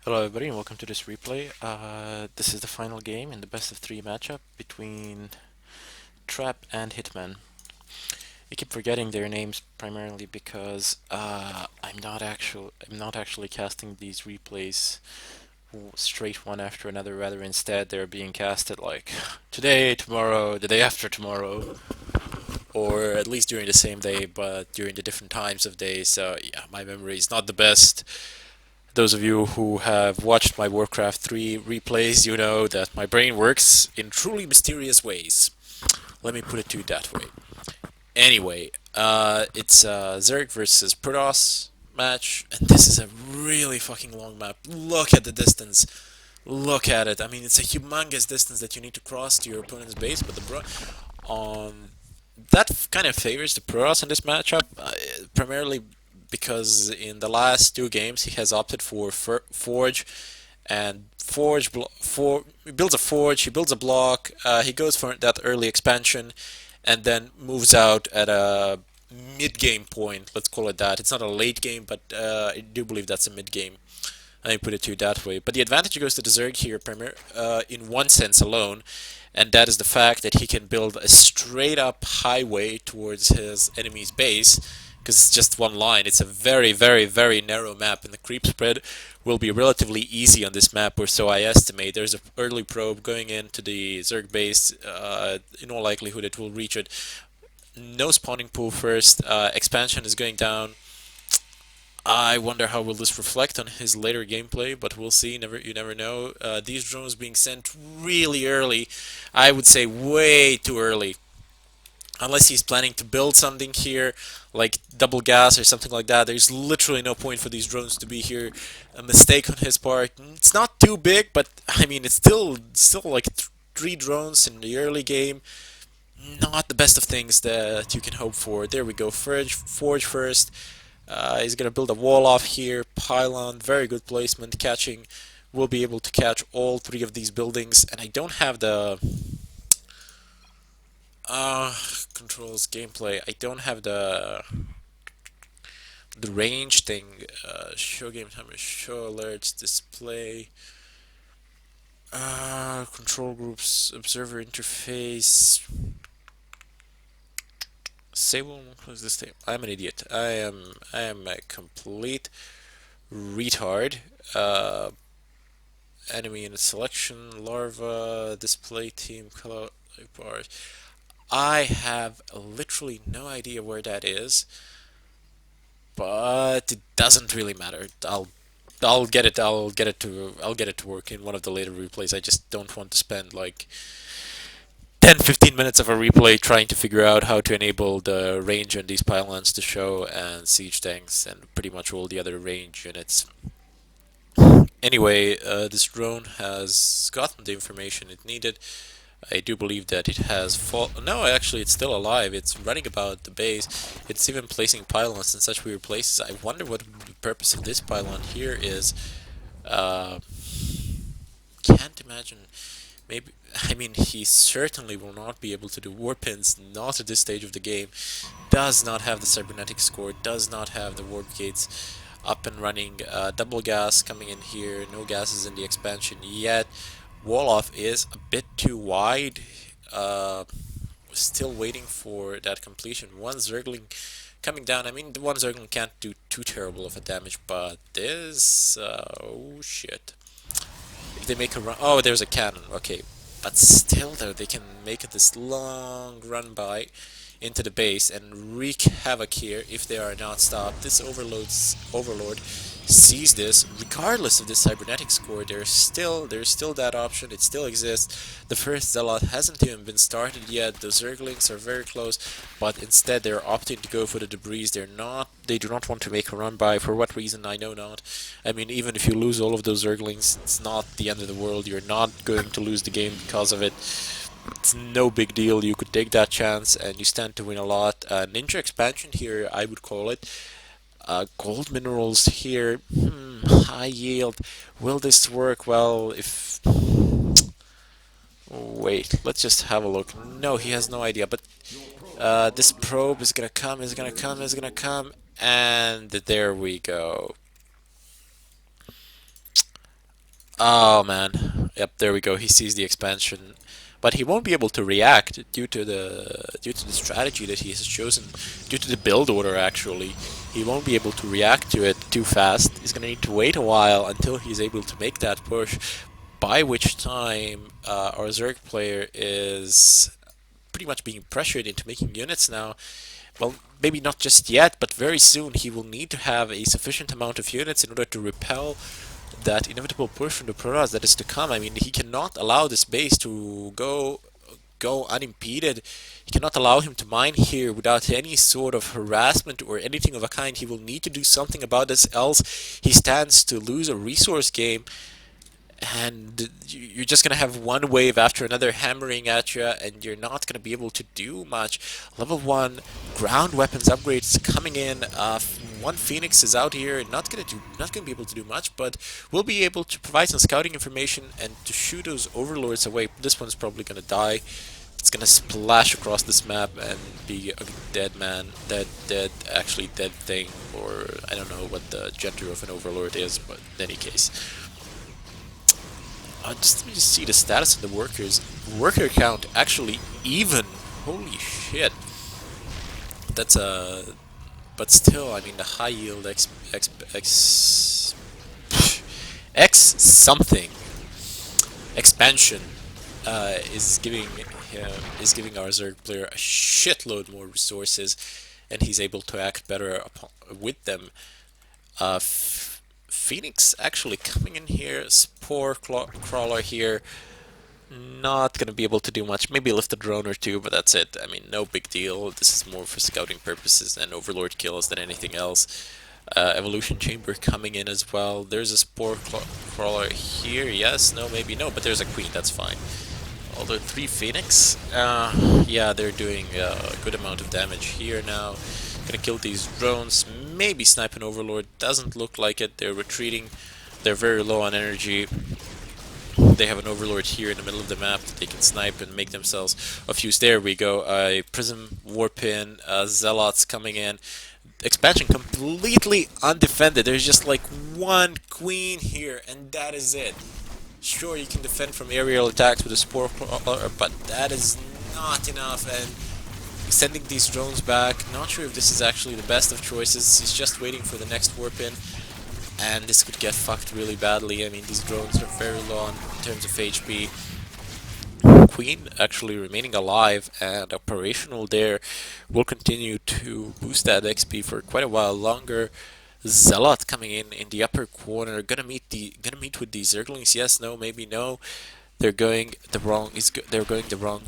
Hello everybody and welcome to this replay. This is the final game in the best of three matchup between Trap and Hitman. I keep forgetting their names primarily because I'm not actually casting these replays straight one after another. Rather, instead they're being casted like today, tomorrow, the day after tomorrow, or at least during the same day, but during the different times of day. So yeah, my memory is not the best. Those of you who have watched my Warcraft 3 replays, you know that my brain works in truly mysterious ways. Let me put it to you that way. Anyway, it's Zerg versus Protoss match, and this is a really fucking long map. Look at the distance. Look at it. I mean, it's a humongous distance that you need to cross to your opponent's base, but on that kind of favors the Protoss in this matchup, primarily because in the last two games he has opted for Forge, and he builds a Forge, he builds a block, he goes for that early expansion, and then moves out at a mid-game point, let's call it that. It's not a late game, but I do believe that's a mid-game. I put it to you that way. But the advantage goes to the Zerg here, in one sense alone, and that is the fact that he can build a straight-up highway towards his enemy's base, because it's just one line. It's a very, very, very narrow map, and the creep spread will be relatively easy on this map, or so I estimate. There's an early probe going into the Zerg base. In all likelihood, it will reach it. No spawning pool first. Expansion is going down. I wonder how will this reflect on his later gameplay, but we'll see. You never know. These drones being sent really early. I would say way too early. Unless he's planning to build something here, like double gas or something like that, there's literally no point for these drones to be here. A mistake on his part. It's not too big, but I mean, it's still like three drones in the early game. Not the best of things that you can hope for. There we go. Forge first. He's going to build a wall off here, pylon, very good placement, catching. We'll be able to catch all three of these buildings, and I don't have the controls gameplay. I don't have the range thing. Show game timer, show alerts, display. Control groups, observer interface. Sable, close this thing. I'm an idiot. I am a complete retard. Enemy unit selection, larva, display team, color bars. I have literally no idea where that is, but it doesn't really matter. I'll get it. I'll get it to work in one of the later replays. I just don't want to spend like 10-15 minutes of a replay trying to figure out how to enable the range on these pylons to show, and siege tanks and pretty much all the other range units. Anyway, this drone has gotten the information it needed. I do believe that it has fall. No, actually, it's still alive. It's running about the base. It's even placing pylons in such weird places. I wonder what the purpose of this pylon here is. Uh, can't imagine. Maybe. I mean, he certainly will not be able to do warp pins. Not at this stage of the game. Does not have the cybernetic score. Does not have the warp gates up and running. Double gas coming in here. No gases in the expansion yet. Wall-off is a bit too wide. Still waiting for that completion. One Zergling coming down. I mean, the one Zergling can't do too terrible of a damage, but this... oh, shit. If they make a run... Oh, there's a cannon. Okay. But still, though, they can make this long run by into the base and wreak havoc here if they are not stopped. This Overlord sees this. Regardless of this cybernetic score, there's still that option. It still exists. The first Zealot hasn't even been started yet. The Zerglings are very close, but instead they're opting to go for the debris. They do not want to make a run by. For what reason, I know not. I mean, even if you lose all of those Zerglings, it's not the end of the world. You're not going to lose the game because of it. It's no big deal. You could take that chance and you stand to win a lot. Ninja expansion here, I would call it. Gold minerals here. High yield. Will this work? Well, if... Wait, let's just have a look. No, he has no idea, but this probe is gonna come, and there we go. Oh man. Yep, there we go. He sees the expansion, but he won't be able to react due to the strategy that he has chosen, due to the build order actually. He won't be able to react to it too fast. He's gonna need to wait a while until he's able to make that push, by which time our Zerg player is pretty much being pressured into making units now. Well, maybe not just yet, but very soon he will need to have a sufficient amount of units in order to repel that inevitable push from the Protoss that is to come. I mean, he cannot allow this base to go unimpeded. He cannot allow him to mine here without any sort of harassment or anything of a kind. He will need to do something about this, else he stands to lose a resource game, and you're just gonna have one wave after another hammering at you, and you're not gonna be able to do much. Level 1 ground weapons upgrades coming in. One Phoenix is out here, not gonna be able to do much, but will be able to provide some scouting information and to shoot those overlords away. This one's probably gonna die. It's gonna splash across this map and be a dead man, actually dead thing, or I don't know what the gender of an overlord is, but in any case. Let me just see the status of the workers. Worker count actually even. Holy shit. That's a. But still, I mean, the high yield X something expansion is giving our Zerg player a shitload more resources, and he's able to act better with them. Phoenix actually coming in here, Spore Crawler here, not gonna be able to do much. Maybe lift a drone or two, but that's it. I mean, no big deal. This is more for scouting purposes and Overlord kills than anything else. Evolution Chamber coming in as well. There's a Spore Crawler here. Yes, no, maybe no, but there's a Queen. That's fine. Although 3 Phoenix, yeah, they're doing a good amount of damage here now. Gonna kill these drones, maybe snipe an Overlord, doesn't look like it. They're retreating, they're very low on energy. They have an Overlord here in the middle of the map that they can snipe and make themselves of use. There we go, a Prism Warpin, Zealots coming in. Expansion completely undefended. There's just like one Queen here, and that is it. Sure, you can defend from aerial attacks with a Spore Crawler, but that is not enough, and sending these drones back, not sure if this is actually the best of choices. He's just waiting for the next warp in, and this could get fucked really badly. I mean, these drones are very low in terms of HP. Queen actually remaining alive and operational there will continue to boost that XP for quite a while longer. Zealot coming in the upper corner, gonna meet with the Zerglings. Yes, no, maybe no. They're going the wrong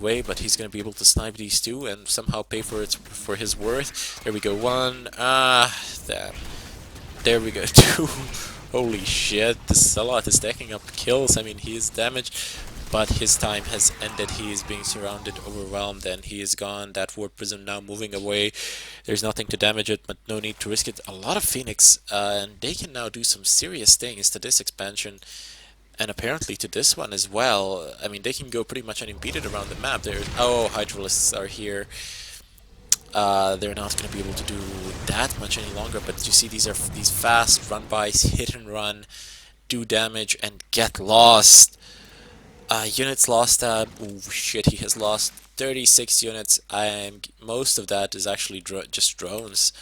way, but he's gonna be able to snipe these two and somehow pay for his worth. There we go, one. Damn. There we go, two. Holy shit! The Zealot is stacking up kills. I mean, he is damaged, but his time has ended. He is being surrounded, overwhelmed, and he is gone. That Warp Prism now moving away. There's nothing to damage it, but no need to risk it. A lot of Phoenix, and they can now do some serious things to this expansion. And apparently to this one as well. I mean, they can go pretty much unimpeded around the map. Oh, Hydralisks are here. They're not going to be able to do that much any longer. But you see, these fast run-bys, hit and run, do damage, and get lost. Units lost. Oh shit, he has lost 36 units. Most of that is actually just drones.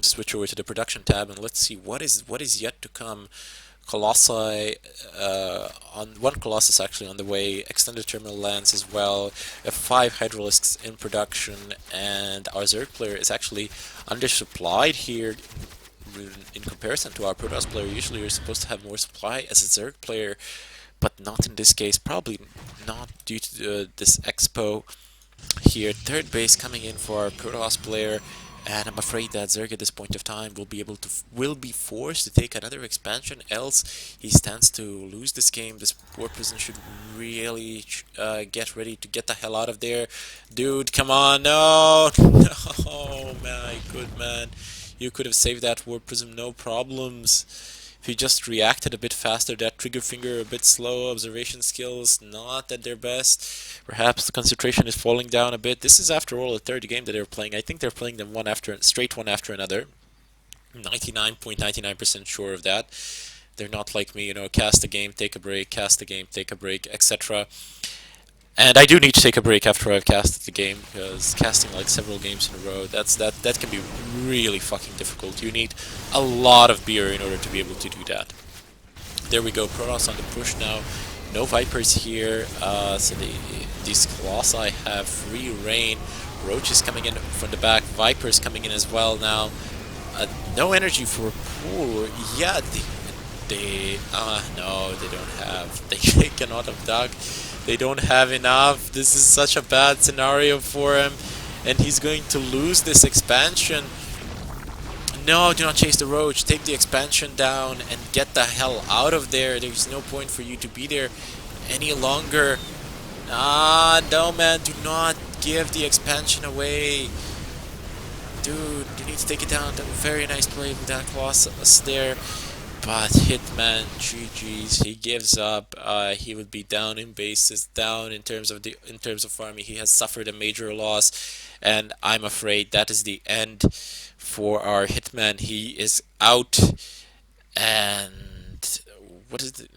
Switch over to the production tab and let's see what is yet to come. Colossi, on one Colossus actually on the way, extended terminal lands as well, 5 Hydralisks in production, and our Zerg player is actually undersupplied here in comparison to our Protoss player. Usually you're supposed to have more supply as a Zerg player, but not in this case, probably not due to this expo here. Third base coming in for our Protoss player. And I'm afraid that Zerg at this point of time will be forced to take another expansion, else he stands to lose this game. This Warp Prison should really get ready to get the hell out of there. Dude, come on, no! No, my good man. You could have saved that Warp Prism, no problems. If you just reacted a bit faster, that trigger finger a bit slow, observation skills not at their best. Perhaps the concentration is falling down a bit. This is after all the third game that they're playing. I think they're playing them one after another. 99.99% sure of that. They're not like me, cast a game, take a break, cast a game, take a break, etc. And I do need to take a break after I've casted the game, because casting like several games in a row, that can be really fucking difficult. You need a lot of beer in order to be able to do that. There we go, Protoss on the push now. No Vipers here, so these Colossi have free reign. Roach is coming in from the back, Vipers coming in as well now. No energy for Pool. Yeah, no, they don't have. They cannot abduct. They don't have enough. This is such a bad scenario for him, and he's going to lose this expansion. No, do not chase the Roach. Take the expansion down and get the hell out of there. There's no point for you to be there any longer. No, man. Do not give the expansion away. Dude, you need to take it down. Very nice play with that Colossus there. But Hitman, GG's, he gives up. He would be down in bases, down in terms of farming. He has suffered a major loss, and I'm afraid that is the end for our Hitman. He is out, and what is the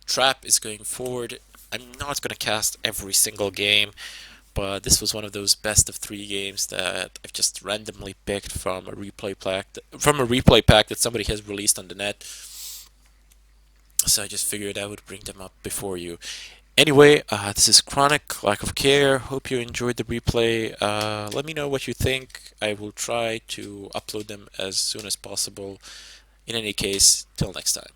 Trap is going forward. I'm not gonna cast every single game, but this was one of those best of 3 games that I've just randomly picked from a replay pack that somebody has released on the net. So I just figured I would bring them up before you. Anyway, this is Chronic Lack of Care. Hope you enjoyed the replay. Let me know what you think. I will try to upload them as soon as possible. In any case, till next time.